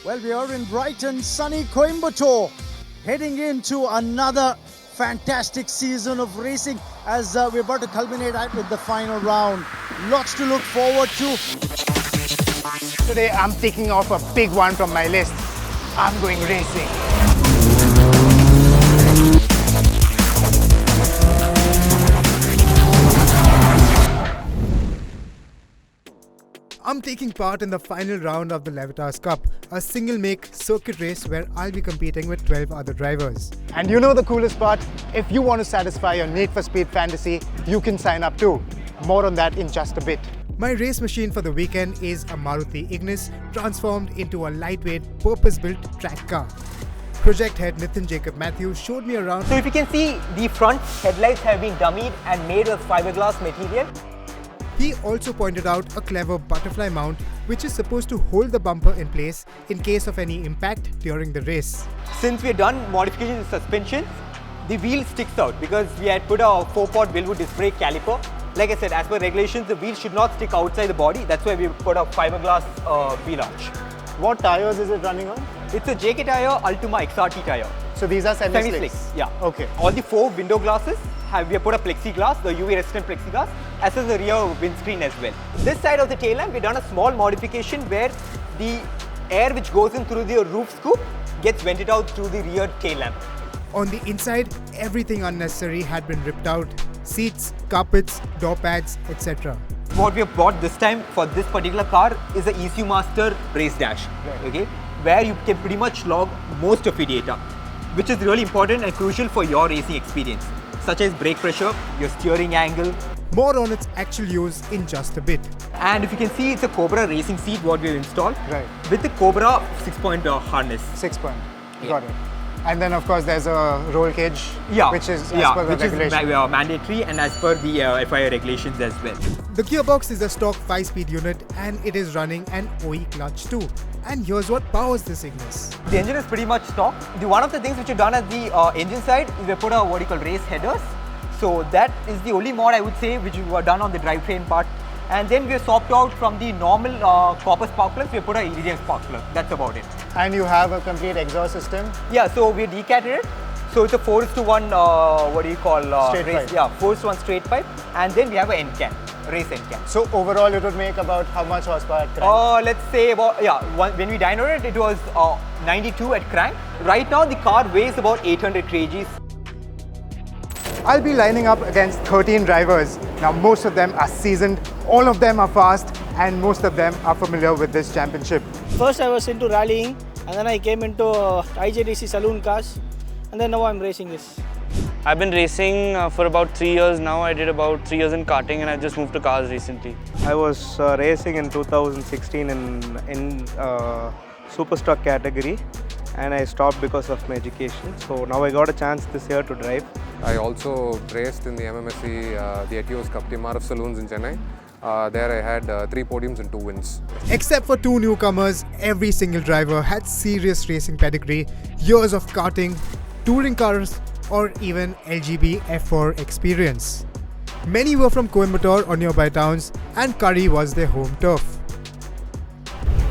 Well, we are in bright and sunny Coimbatore, heading into another fantastic season of racing as we're about to culminate with the final round. Lots to look forward to. Today I'm taking off a big one from my list. I'm going racing. I'm taking part in the final round of the Levitas Cup, a single-make circuit race where I'll be competing with 12 other drivers. And you know the coolest part? If you want to satisfy your Need for Speed fantasy, you can sign up too. More on that in just a bit. My race machine for the weekend is a Maruti Ignis transformed into a lightweight, purpose-built track car. Project head Nitin Jacob Matthews showed me around. So if you can see, the front headlights have been dummied and made of fiberglass material. He also pointed out a clever butterfly mount which is supposed to hold the bumper in place in case of any impact during the race. Since we have done modifications in suspension, the wheel sticks out because we had put a 4-pot Wilwood disc brake caliper. Like I said, as per regulations, the wheel should not stick outside the body. That's why we put a fiberglass wheel arch. What tires is it running on? It's a JK tire, Ultima XRT tire. So these are semi-slicks? Yeah. Okay. All the 4 window glasses we have put a plexiglass, the UV resistant plexiglass, as well as the rear windscreen as well. This side of the tail lamp, we've done a small modification where the air which goes in through the roof scoop gets vented out through the rear tail lamp. On the inside, everything unnecessary had been ripped out. Seats, carpets, door pads, etc. What we have bought this time for this particular car is the ECU Master Race Dash, okay, where you can pretty much log most of your data, which is really important and crucial for your racing experience, such as brake pressure, your steering angle. More on its actual use in just a bit. And if you can see, it's a Cobra racing seat what we've installed. Right. With the Cobra 6-point harness. 6-point. Yeah. Got it. And then of course there's a roll cage, which is as per the regulation. Is mandatory and as per the FIA regulations as well. The gearbox is a stock 5-speed unit and it is running an OE clutch too. And here's what powers this Ignis. The engine is pretty much stock. One of the things which we've done at the engine side is we put a what you call race headers. So that is the only mod I would say which we were done on the drivetrain part. And then we have swapped out from the normal copper spark plugs, we have put a iridium spark plug. That's about it. And you have a complete exhaust system? Yeah, so we decated it. So it's a 4:1, what do you call? Straight pipe. Yeah, 4:1 straight pipe. And then we have an end can, race end can. So overall it would make about how much horsepower at crank? Let's say about, when we dynoed it, it was 92 at crank. Right now the car weighs about 800 kgs. I'll be lining up against 13 drivers. Now most of them are seasoned, all of them are fast, and most of them are familiar with this championship. First I was into rallying and then I came into IJDC saloon cars and then now I'm racing this. I've been racing for about 3 years now. I did about 3 years in karting and I just moved to cars recently. I was racing in 2016 in super stock category and I stopped because of my education. So now I got a chance this year to drive. I also raced in the MMSC, the Levitas Cup, the MRF Saloons in Chennai. There I had 3 podiums and 2 wins. Except for 2 newcomers, every single driver had serious racing pedigree, years of karting, touring cars, or even LGB F4 experience. Many were from Coimbatore or nearby towns, and Kari was their home turf.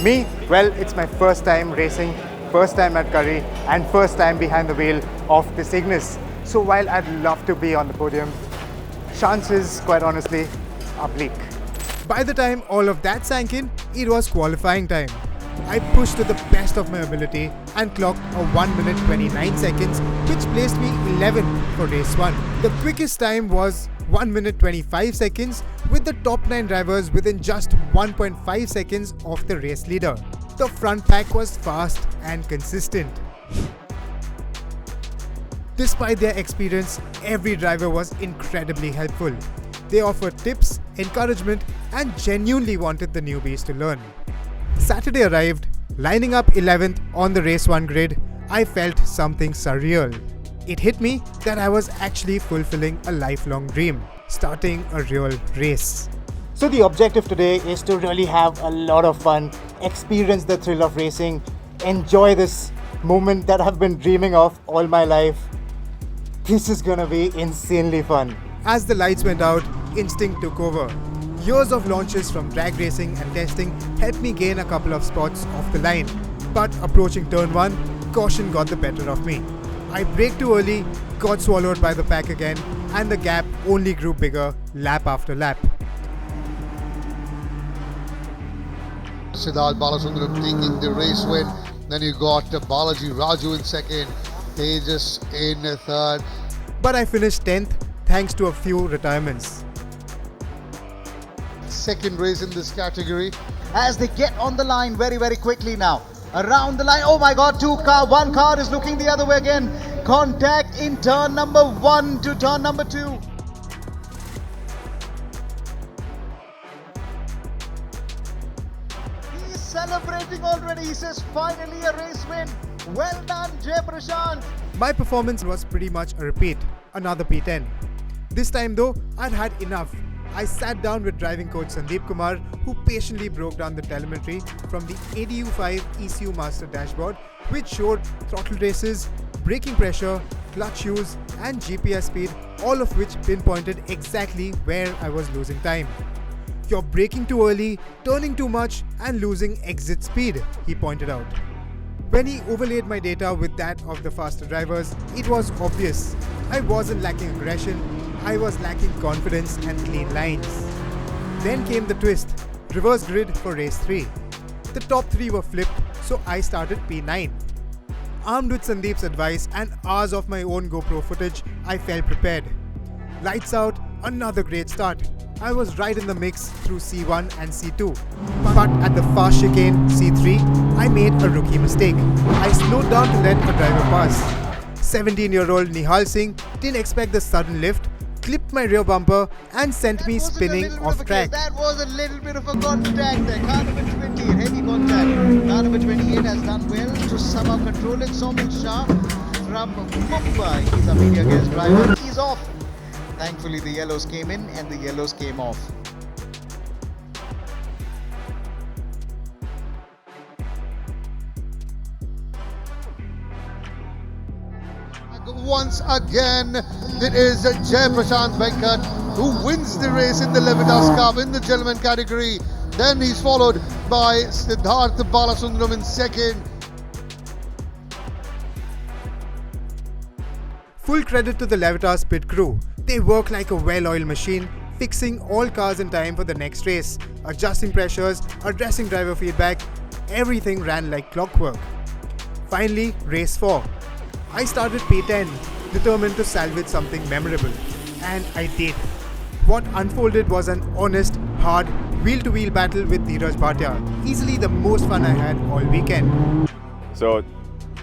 Me? Well, it's my first time racing, first time at Kari, and first time behind the wheel of this Ignis. So while I'd love to be on the podium, chances, quite honestly, are bleak. By the time all of that sank in, it was qualifying time. I pushed to the best of my ability and clocked a 1 minute 29 seconds, which placed me 11th for race 1. The quickest time was 1 minute 25 seconds, with the top 9 drivers within just 1.5 seconds of the race leader. The front pack was fast and consistent. Despite their experience, every driver was incredibly helpful. They offered tips, encouragement, and genuinely wanted the newbies to learn. Saturday arrived, lining up 11th on the race 1 grid, I felt something surreal. It hit me that I was actually fulfilling a lifelong dream, starting a real race. So the objective today is to really have a lot of fun, experience the thrill of racing, enjoy this moment that I've been dreaming of all my life. This is gonna be insanely fun. As the lights went out, instinct took over. Years of launches from drag racing and testing helped me gain a couple of spots off the line. But approaching turn 1, caution got the better of me. I braked too early, got swallowed by the pack again, and the gap only grew bigger lap after lap. Siddharth Balasundaram taking the race win. Then you got Balaji Raju in second, Tejas in third. But I finished 10th thanks to a few retirements. Second race in this category. As they get on the line very, very quickly now. Around the line. Oh my God, one car is looking the other way again. Contact in turn number 1 to turn number 2. He's celebrating already. He says finally a race win. Well done, Jay Prashant. My performance was pretty much a repeat, another P10. This time though, I'd had enough. I sat down with driving coach Sandeep Kumar, who patiently broke down the telemetry from the ADU5 ECU Master dashboard, which showed throttle races, braking pressure, clutch use and GPS speed, all of which pinpointed exactly where I was losing time. You're braking too early, turning too much and losing exit speed, he pointed out. When he overlaid my data with that of the faster drivers, it was obvious. I wasn't lacking aggression, I was lacking confidence and clean lines. Then came the twist, reverse grid for race 3. The top 3 were flipped, so I started P9. Armed with Sandeep's advice and hours of my own GoPro footage, I felt prepared. Lights out, another great start. I was right in the mix through C1 and C2. But at the fast chicane, C3, I made a rookie mistake. I slowed down to let a driver pass. 17-year-old Nihal Singh didn't expect the sudden lift, clipped my rear bumper and sent me spinning off track. That was a little bit of a contact there. Car number 20, heavy contact. Car number 28 has done well to somehow control it. Saumil Shah from Mumbai. He's a media guest driver. He's off. Thankfully the yellows came in and the yellows came off. Once again, it is Jay Prashant Venkat who wins the race in the Levitas Cup in the gentleman category. Then he's followed by Siddharth Balasundaram in second. Full credit to the Levitas pit crew. They work like a well-oiled machine, fixing all cars in time for the next race, adjusting pressures, addressing driver feedback. Everything ran like clockwork. Finally, race 4. I started P10, determined to salvage something memorable. And I did. What unfolded was an honest, hard, wheel-to-wheel battle with Dheeraj Bhatia. Easily the most fun I had all weekend. So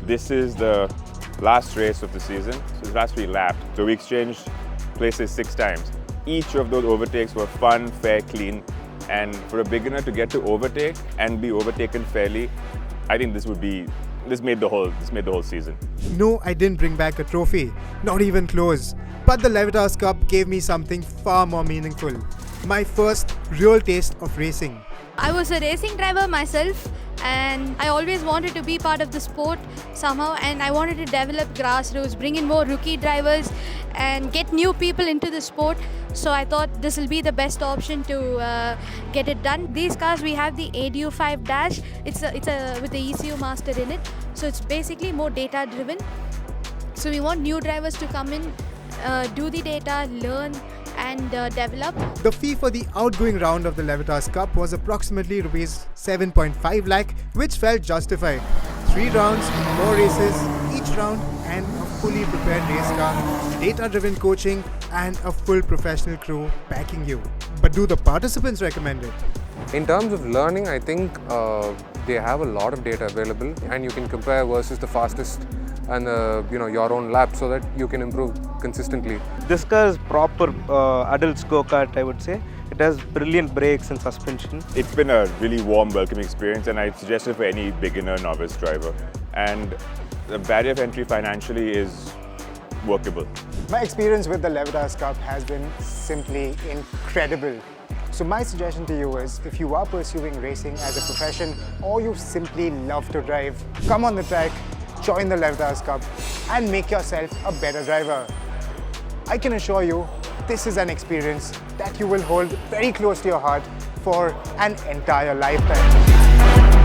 this is the last race of the season. So it's last 3 laps. So we exchanged places 6 times. Each of those overtakes were fun, fair, clean. And for a beginner to get to overtake and be overtaken fairly, I think this made the whole season. No, I didn't bring back a trophy, not even close. But the Levitas Cup gave me something far more meaningful. My first real taste of racing. I was a racing driver myself and I always wanted to be part of the sport somehow, and I wanted to develop grassroots, bring in more rookie drivers and get new people into the sport. So I thought this will be the best option to get it done. These cars, we have the ADU5 dash. It's with the ECU master in it. So it's basically more data driven. So we want new drivers to come in, do the data, learn and develop. The fee for the outgoing round of the Levitas Cup was approximately Rs 7.5 lakh, which felt justified. 3 rounds, 4 races, each round and a fully prepared race car, data-driven coaching and a full professional crew backing you. But do the participants recommend it? In terms of learning, I think they have a lot of data available and you can compare versus the fastest and your own lap so that you can improve consistently. This car is proper adult's go-kart, I would say. It has brilliant brakes and suspension. It's been a really warm, welcoming experience and I'd suggest it for any beginner, novice driver. And the barrier of entry financially is workable. My experience with the Levitas Cup has been simply incredible. So my suggestion to you is, if you are pursuing racing as a profession or you simply love to drive, come on the track, join the Levitas Cup and make yourself a better driver. I can assure you, this is an experience that you will hold very close to your heart for an entire lifetime.